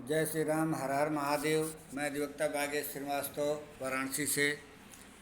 जय श्री राम, हर हर महादेव। मैं अधिवक्ता भागेश श्रीवास्तव वाराणसी से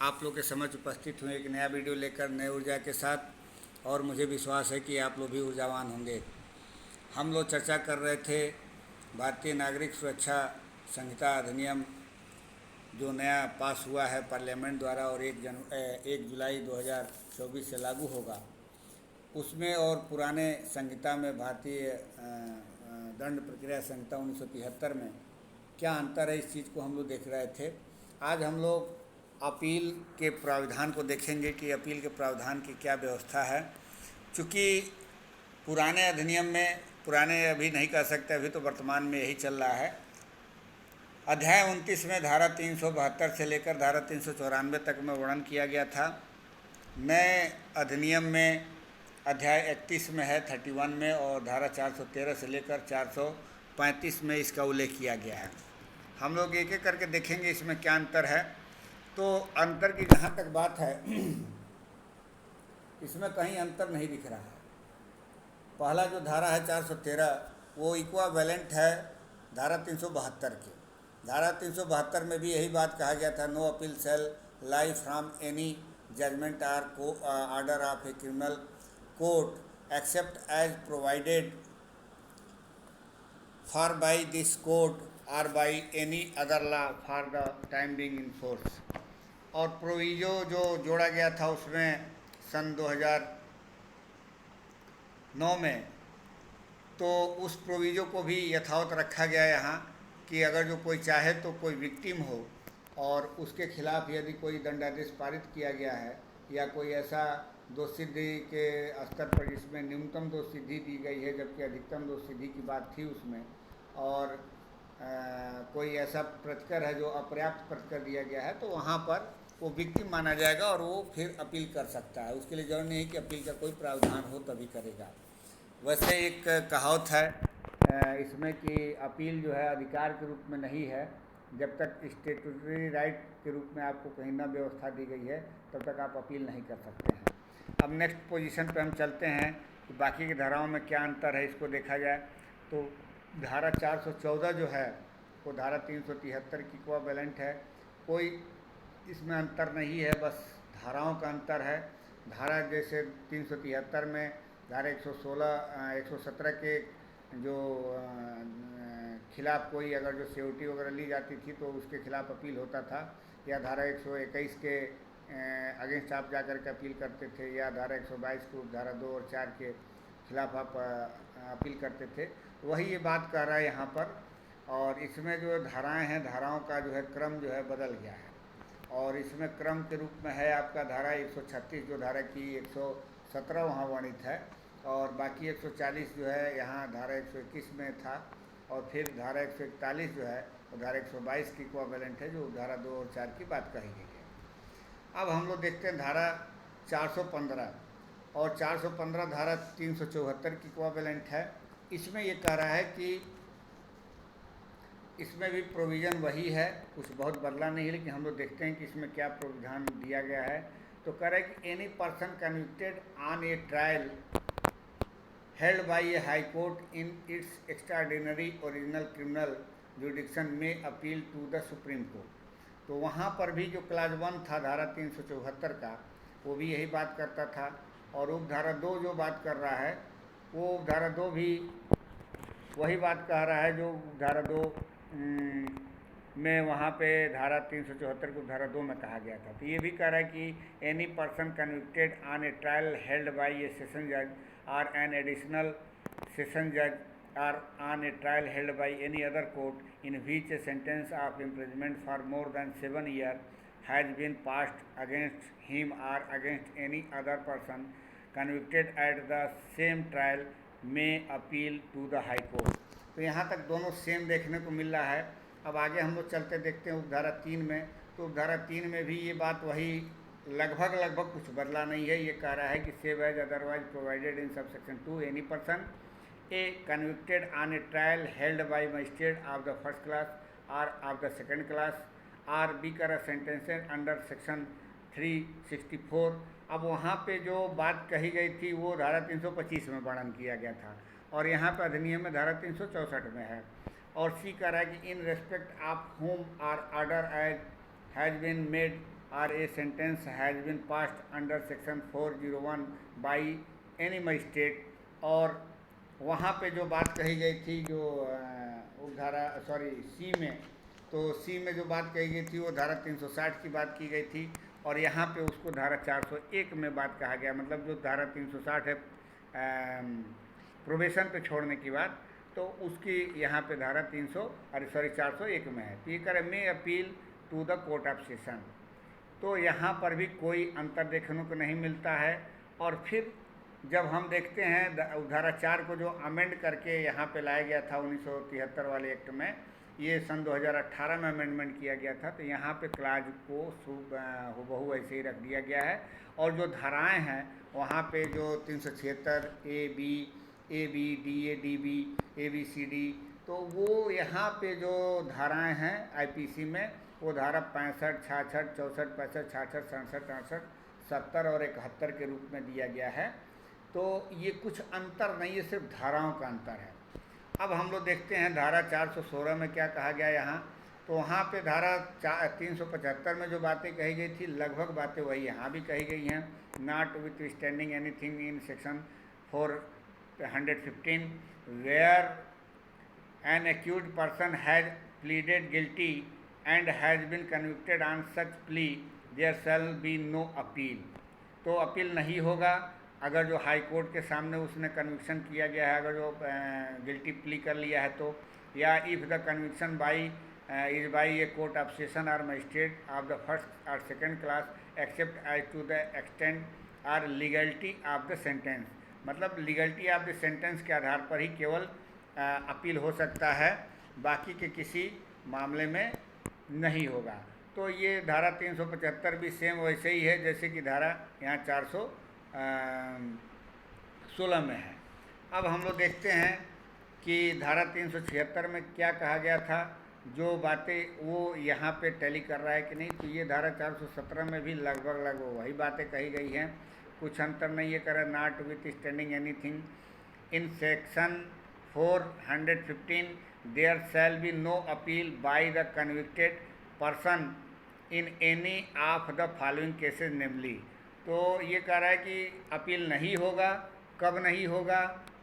आप लोग के समक्ष उपस्थित हूँ एक नया वीडियो लेकर नए ऊर्जा के साथ। और मुझे विश्वास है कि आप लोग भी ऊर्जावान होंगे। हम लोग चर्चा कर रहे थे भारतीय नागरिक सुरक्षा संहिता अधिनियम जो नया पास हुआ है पार्लियामेंट द्वारा और 1 जुलाई 2024 से लागू होगा, उसमें और पुराने संहिता में भारतीय दंड प्रक्रिया संहिता 1973 में क्या अंतर है, इस चीज़ को हम लोग देख रहे थे। आज हम लोग अपील के प्रावधान को देखेंगे कि अपील के प्रावधान की क्या व्यवस्था है। चूँकि पुराने अधिनियम में, पुराने अभी नहीं कह सकते, अभी तो वर्तमान में यही चल रहा है, अध्याय 29 में धारा 372 से लेकर धारा 394 तक में वर्णन किया गया था। नए अधिनियम में अध्याय 31 में है 31 में, और धारा 413 से लेकर 435 में इसका उल्लेख किया गया है। हम लोग एक एक करके देखेंगे इसमें क्या अंतर है। तो अंतर की जहाँ तक बात है, इसमें कहीं अंतर नहीं दिख रहा है। पहला जो धारा है 413 वो इक्वावेलेंट है धारा 372 के। धारा 372 में भी यही बात कहा गया था, no appeal shall lie from any judgment or order of a criminal court except as provided for by this court और by any other law for the time being in force. और प्रोविजो जो जोड़ा गया था उसमें सन 2009 में, तो उस प्रोविजो को भी यथावत रखा गया यहाँ कि अगर जो कोई चाहे तो कोई विक्टिम हो और उसके खिलाफ यदि कोई दंडादेश पारित किया गया है या कोई ऐसा दोष सिद्धि के स्तर पर जिसमें न्यूनतम दोष सिद्धि दी गई है जबकि अधिकतम दोष सिद्धि की बात थी उसमें, और कोई ऐसा प्रतिकर है जो अपर्याप्त प्रतिकर दिया गया है, तो वहाँ पर वो विक्टिम माना जाएगा और वो फिर अपील कर सकता है। उसके लिए जरूरी नहीं है कि अपील का कोई प्रावधान हो तभी करेगा। वैसे एक कहावत है इसमें कि अपील जो है अधिकार के रूप में नहीं है, जब तक स्टेटूटरी राइट के रूप में आपको कहीं ना व्यवस्था दी गई है तब तक आप अपील नहीं कर सकते हैं। अब नेक्स्ट पोजीशन पे हम चलते हैं कि बाकी की धाराओं में क्या अंतर है, इसको देखा जाए तो धारा 414 जो है वो धारा 373 की इक्विवेलेंट है। कोई इसमें अंतर नहीं है, बस धाराओं का अंतर है। धारा जैसे 373 में धारा 117 के जो खिलाफ कोई अगर जो सिक्योरिटी वगैरह ली जाती थी तो उसके खिलाफ अपील होता था, या धारा 121 के अगेंस्ट आप जाकर के अपील करते थे, या धारा 122 को धारा 2 और 4 के खिलाफ आप अपील करते थे। वही ये बात कर रहा है यहाँ पर। और इसमें जो धाराएं हैं, धाराओं का जो है क्रम जो है बदल गया है, और इसमें क्रम के रूप में है आपका धारा 136 जो धारा की 117 वहाँ वर्णित है, और बाकी 140 जो है यहाँ धारा 121 में था, और फिर धारा 141 जो है वो धारा 122 की इक्विवेलेंट है जो धारा 2 और 4 की बात कही गई है। अब हम लोग देखते हैं धारा 415, और 415 धारा 374 की इक्विवेलेंट है। इसमें ये कह रहा है कि इसमें भी प्रोविज़न वही है, कुछ बहुत बदला नहीं है, लेकिन हम लोग देखते हैं कि इसमें क्या प्रोविधान दिया गया है। तो कह रहा है कि any person convicted on a trial held by a high court in its extraordinary original criminal jurisdiction में appeal to the supreme court. तो वहाँ पर भी जो क्लास 1 था धारा 374 का, वो भी यही बात करता था, और उप धारा 2 जो बात कर रहा है वो धारा 2 भी वही बात कह रहा है जो धारा 2 में वहाँ पे धारा 374 को धारा 2 में कहा गया था। तो ये भी कह रहा है कि any person convicted on a trial held by A session जज और एन एडिशनल सेशन जज or on a trial held by any other court in which a sentence of imprisonment for more than 7 years has been passed against him or against any other person convicted at the same trial may appeal to the high court। तो यहाँ तक दोनों same देखने को मिल रहा है। अब आगे हम लोग चलते देखते हैं उपधारा 3 में। तो उपधारा 3 में भी ये बात वही लगभग कुछ बदला नहीं है। ये कह रहा है कि save as otherwise provided in subsection 2 any person A convicted on a trial held by magistrate of the first class or of the second class or B कर sentenced under section 364। अब वहाँ पे जो बात कही गई थी वो धारा 325 में वर्णन किया गया था, और यहाँ पर अधिनियम में धारा 364 में है। और सी कह रहा है कि in respect of whom or order as has been made or a sentence has been passed under section 401 by any magistrate. और वहाँ पे जो बात कही गई थी जो धारा सी में, तो सी में जो बात कही गई थी वो धारा 360 की बात की गई थी और यहाँ पे उसको धारा 401 में बात कहा गया। मतलब जो धारा 360 है प्रोबेशन पे छोड़ने की बात, तो उसकी यहाँ पे धारा 401 में है। तो ये करे may appeal to the court of session. तो यहाँ पर भी कोई अंतर देखने को नहीं मिलता है। और फिर जब हम देखते हैं धारा 4 को जो अमेंड करके यहाँ पे लाया गया था 1973 वाले एक्ट में, ये सन 2018 में अमेंडमेंट किया गया था, तो यहाँ पे क्लाज को हूबहू ऐसे ही रख दिया गया है। और जो धाराएं हैं वहाँ पे जो 376 A B D A D B A B C D, तो वो यहाँ पे जो धाराएं हैं आईपीसी में, वो धारा 65, 66, 64, 65, 66, 67, 68, 70 और 71 के रूप में दिया गया है। तो ये कुछ अंतर नहीं है, सिर्फ धाराओं का अंतर है। अब हम लोग देखते हैं धारा 416 में क्या कहा गया यहाँ। तो वहाँ पे धारा 375 में जो बातें कही गई थी लगभग बातें वही यहाँ भी कही गई हैं। Notwithstanding anything in section 415 where an accused person has pleaded guilty and has been convicted on such plea there shall be no appeal. तो अपील नहीं होगा अगर जो हाई कोर्ट के सामने उसने कन्विक्शन किया गया है, अगर जो गिल्टी प्ली कर लिया है तो, या if the conviction by is by a court of session और मजिस्ट्रेट ऑफ द फर्स्ट और second class except as to the extent और लीगलिटी ऑफ द सेंटेंस। मतलब लीगलिटी ऑफ द सेंटेंस के आधार पर ही केवल अपील हो सकता है, बाकी के किसी मामले में नहीं होगा। तो ये धारा 375 भी सेम वैसे ही है जैसे कि धारा यहाँ 416 में है। अब हम लोग देखते हैं कि धारा 376 में क्या कहा गया था, जो बातें वो यहाँ पे टैली कर रहा है कि नहीं। तो ये धारा 417 में भी लगभग वही बातें कही गई हैं, कुछ अंतर नहीं है। करे notwithstanding anything in section 415 there shall be no appeal by the convicted person in any of the following cases namely. तो ये कह रहा है कि अपील नहीं होगा। कब नहीं होगा?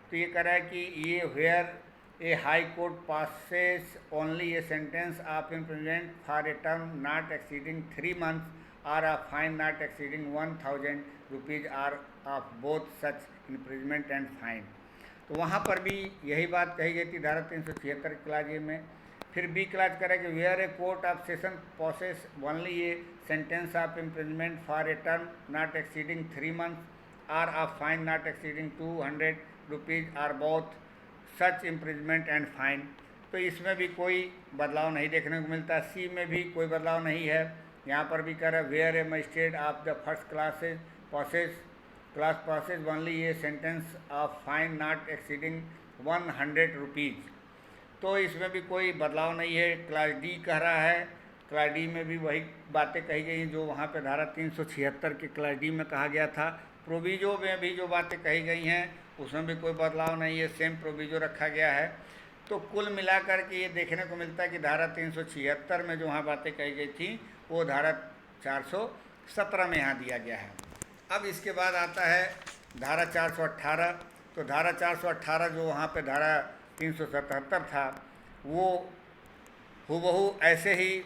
तो ये कह रहा है कि ये where a high court passes only a sentence of imprisonment for a term not exceeding 3 months और a fine not exceeding 1000 rupees or of both such imprisonment and fine. तो वहाँ पर भी यही बात कही गई थी धारा 376 क्लाज ए में। फिर बी क्लाज करे कि where a court of session passes only a sentence of imprisonment for a term not exceeding 3 months और a fine not exceeding 200 rupees or both such imprisonment and fine. तो इसमें भी कोई बदलाव नहीं देखने को मिलता। सी में भी कोई बदलाव नहीं है। यहाँ पर भी कह रहा है where a magistrate of the first class passes only a sentence of fine not exceeding 100 rupees. तो इसमें भी कोई बदलाव नहीं है। क्लास डी कह रहा है, क्लास डी में भी वही बातें कही गई हैं जो वहाँ पे धारा 376 के क्लास डी में कहा गया था। प्रोविजो में भी जो बातें कही गई हैं उसमें भी कोई बदलाव नहीं है, सेम प्रोविजो रखा गया है। तो कुल मिलाकर के ये देखने को मिलता है कि धारा 376 में जो वहाँ बातें कही गई थी वो धारा 417 में यहाँ दिया गया है। अब इसके बाद आता है धारा 418। तो धारा 418 जो वहाँ पे धारा 377 था वो हूबहू ऐसे ही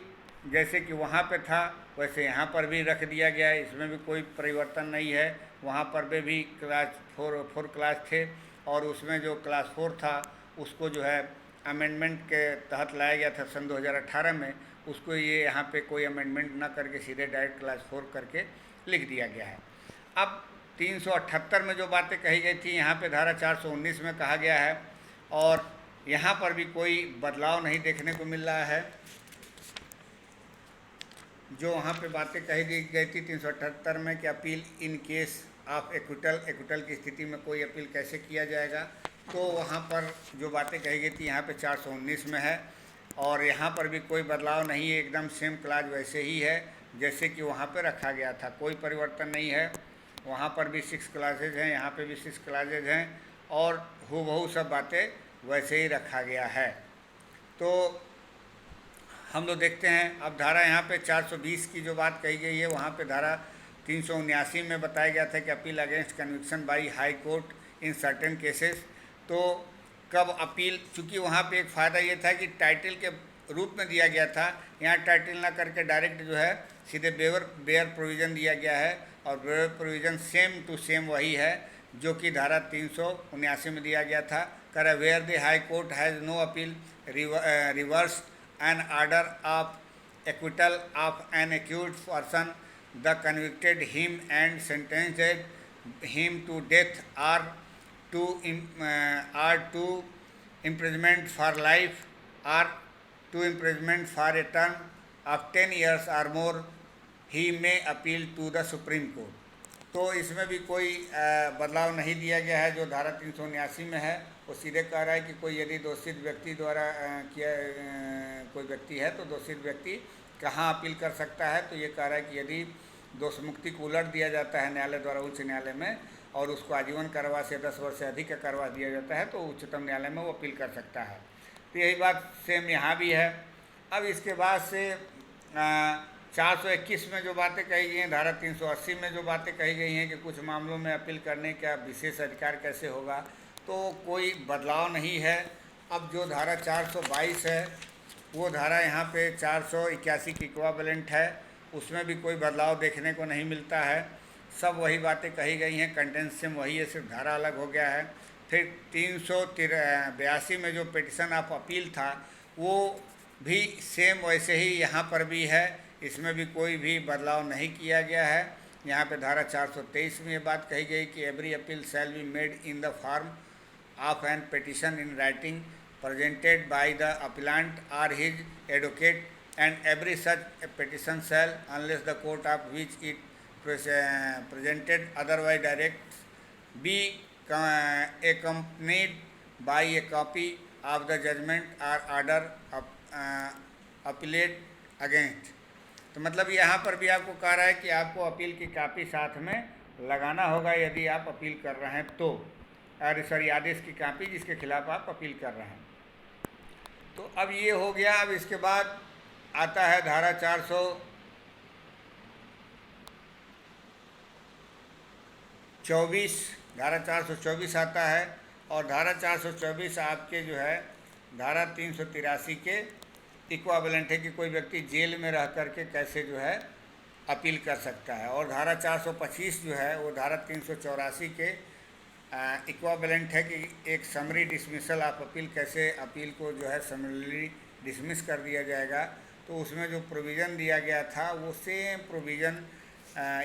जैसे कि वहाँ पे था वैसे यहाँ पर भी रख दिया गया है। इसमें भी कोई परिवर्तन नहीं है। वहाँ पर भी क्लास 4 क्लास थे और उसमें जो क्लास 4 था उसको जो है अमेंडमेंट के तहत लाया गया था सन 2018 में। उसको ये यहाँ पे कोई अमेंडमेंट ना करके सीधे डायरेक्ट क्लास 4 करके लिख दिया गया है। अब 378 में जो बातें कही गई थी यहाँ पे धारा 419 में कहा गया है और यहाँ पर भी कोई बदलाव नहीं देखने को मिल रहा है। जो वहाँ पे बातें कही गई थी 378 में कि appeal in case of acquittal की स्थिति में कोई अपील कैसे किया जाएगा, तो वहाँ पर जो बातें कही गई थी यहाँ पे 419 में है और यहाँ पर भी कोई बदलाव नहीं है। एकदम सेम क्लाज वैसे ही है जैसे कि वहाँ पे रखा गया था, कोई परिवर्तन नहीं है। वहाँ पर भी 6 क्लासेज हैं, यहाँ पे भी 6 क्लासेज हैं और हूबहू सब बातें वैसे ही रखा गया है। तो हम लोग देखते हैं अब धारा यहाँ पे 420 की जो बात कही गई है, वहाँ पे धारा 379 में बताया गया था कि appeal against conviction by high court in certain cases. तो कब अपील, चूँकि वहाँ पे एक फ़ायदा ये था कि टाइटल के रूप में दिया गया था, यहाँ टाइटल ना करके डायरेक्ट जो है सीधे बेयर प्रोविज़न दिया गया है, और bare provision same to same वही है जो कि धारा 379 में दिया गया था। कर where the high court has no appeal reverse an order of acquittal of an accused person, the convicted him and sentenced him to death or to imprisonment for life or to imprisonment for a term of 10 years or more, he may appeal to the Supreme Court। तो इसमें भी कोई बदलाव नहीं दिया गया है जो धारा 379 में है। वो सीधे कह रहा है कि कोई यदि दोषित व्यक्ति द्वारा कोई व्यक्ति है तो दोषित व्यक्ति कहाँ अपील कर सकता है। तो ये कह रहा है कि यदि दोष मुक्ति को उलट दिया जाता है न्यायालय द्वारा उच्च न्यायालय में, और उसको आजीवन कारावास या 10 वर्ष से अधिक का कारावास दिया जाता है, तो उच्चतम न्यायालय में वो अपील कर सकता है। तो यही बात सेम यहाँ भी है। अब इसके बाद से 421 में जो बातें कही गई हैं, धारा 380 में जो बातें कही गई हैं कि कुछ मामलों में अपील करने का विशेष अधिकार कैसे होगा, तो कोई बदलाव नहीं है। अब जो धारा 422 है वो धारा यहाँ पे 481 की इक्विवेलेंट है, उसमें भी कोई बदलाव देखने को नहीं मिलता है। सब वही बातें कही गई हैं, कंटेंट सेम वही है, सिर्फ धारा अलग हो गया है। फिर 382 में जो पिटिशन ऑफ अपील था वो भी सेम वैसे ही यहाँ पर भी है, इसमें भी कोई भी बदलाव नहीं किया गया है। यहाँ पे धारा 423 में ये बात कही गई कि every appeal shall be made in the form of an petition in writing presented by the appellant or his advocate, and every such petition shall, unless the court of which it presented otherwise directs, be accompanied by a copy of the judgment or order appealed against। तो मतलब यहाँ पर भी आपको कह रहा है कि आपको अपील की कापी साथ में लगाना होगा यदि आप अपील कर रहे हैं तो, सॉरी आदेश की कापी जिसके खिलाफ आप अपील कर रहे हैं। तो अब ये हो गया। अब इसके बाद आता है धारा 424, धारा 424 आता है, और धारा 424 आपके जो है धारा 383 के इक्विवेलेंट है कि कोई व्यक्ति जेल में रह करके कैसे जो है अपील कर सकता है। और धारा 425 जो है वो धारा 384 के इक्विवेलेंट है कि एक समरी डिसमिसल ऑफ अपील, कैसे अपील को जो है समरी डिसमिस कर दिया जाएगा। तो उसमें जो प्रोविज़न दिया गया था वो सेम प्रोविज़न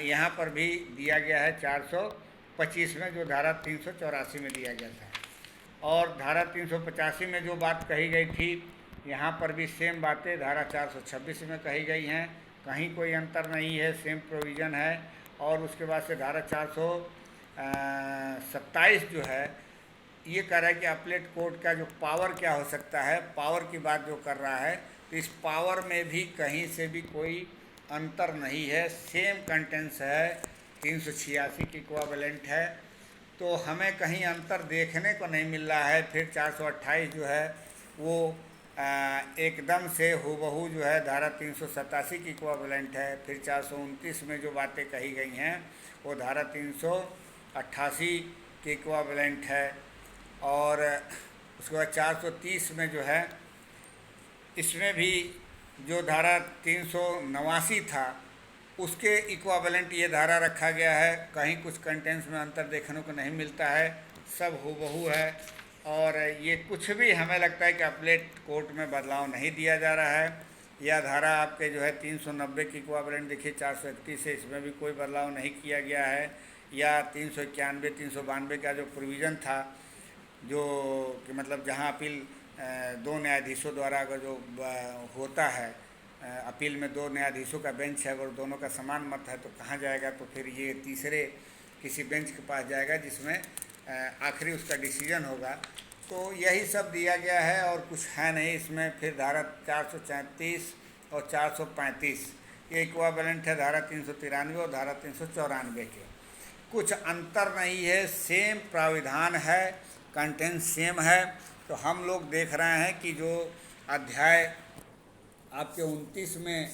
यहाँ पर भी दिया गया है 425 में, जो धारा 384 में दिया गया था। और धारा 385 में जो बात कही गई थी यहाँ पर भी सेम बातें धारा 426 में कही गई हैं, कहीं कोई अंतर नहीं है, सेम प्रोविज़न है। और उसके बाद से धारा 427 जो है ये कह रहा है कि अपीलेट कोर्ट का जो पावर क्या हो सकता है, पावर की बात जो कर रहा है, तो इस पावर में भी कहीं से भी कोई अंतर नहीं है, सेम कंटेंट्स है, 386 की इक्विवेलेंट है। तो हमें कहीं अंतर देखने को नहीं मिल रहा है। फिर 428 जो है वो एकदम से हूबहू जो है धारा 387 की इक्विवेलेंट है। फिर 429 में जो बातें कही गई हैं वो धारा 388 की इक्विवेलेंट है। और उसके बाद 430 में जो है इसमें भी जो धारा 389 था उसके इक्विवेलेंट ये धारा रखा गया है। कहीं कुछ कंटेंट्स में अंतर देखने को नहीं मिलता है, सब हूबहू है। और ये कुछ भी हमें लगता है कि अपीलेट कोर्ट में बदलाव नहीं दिया जा रहा है। यह धारा आपके जो है 390 की इक्विवेलेंट देखिए 431 से, इसमें भी कोई बदलाव नहीं किया गया है। या 391 392 का जो प्रोविज़न था, जो कि मतलब जहां अपील दो न्यायाधीशों द्वारा अगर जो होता है, अपील में दो न्यायाधीशों का बेंच है, अगर दोनों का समान मत है तो कहाँ जाएगा, तो फिर ये तीसरे किसी बेंच के पास जाएगा जिसमें आखिरी उसका डिसीजन होगा। तो यही सब दिया गया है और कुछ है नहीं इसमें। फिर धारा 434 और 435 ये इक्विवेलेंट है धारा 393 और धारा 394 के। कुछ अंतर नहीं है, सेम प्राविधान है, कंटेंट सेम है। तो हम लोग देख रहे हैं कि जो अध्याय आपके 29 में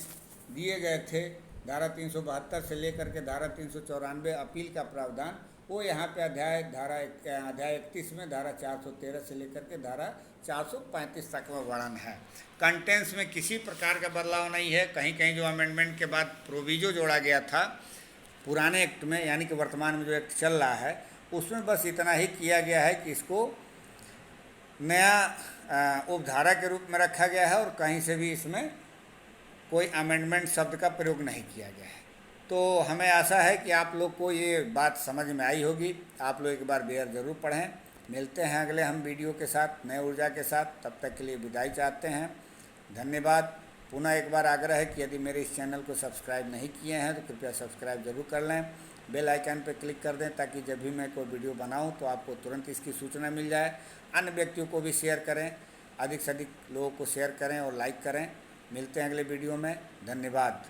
दिए गए थे, धारा 372 से लेकर के धारा 394 अपील का प्रावधान, वो यहाँ पे अध्याय 31 में धारा 413 से लेकर के धारा 435 तक में वर्णन है। कंटेंट्स में किसी प्रकार का बदलाव नहीं है। कहीं कहीं जो अमेंडमेंट के बाद प्रोविजो जोड़ा गया था पुराने एक्ट में, यानी कि वर्तमान में जो एक्ट चल रहा है उसमें बस इतना ही किया गया है कि इसको नया उपधारा के रूप में रखा गया है और कहीं से भी इसमें कोई अमेंडमेंट शब्द का प्रयोग नहीं किया गया है। तो हमें आशा है कि आप लोग को ये बात समझ में आई होगी। आप लोग एक बार बेयर ज़रूर पढ़ें। मिलते हैं अगले हम वीडियो के साथ नए ऊर्जा के साथ। तब तक के लिए विदाई चाहते हैं। धन्यवाद। पुनः एक बार आग्रह है कि यदि मेरे इस चैनल को सब्सक्राइब नहीं किए हैं तो कृपया सब्सक्राइब ज़रूर कर लें, बेल आइकन पर क्लिक कर दें ताकि जब भी मैं कोई वीडियो बनाऊं तो आपको तुरंत इसकी सूचना मिल जाए। अन्य व्यक्तियों को भी शेयर करें, अधिक से अधिक लोगों को शेयर करें और लाइक करें। मिलते हैं अगले वीडियो में। धन्यवाद।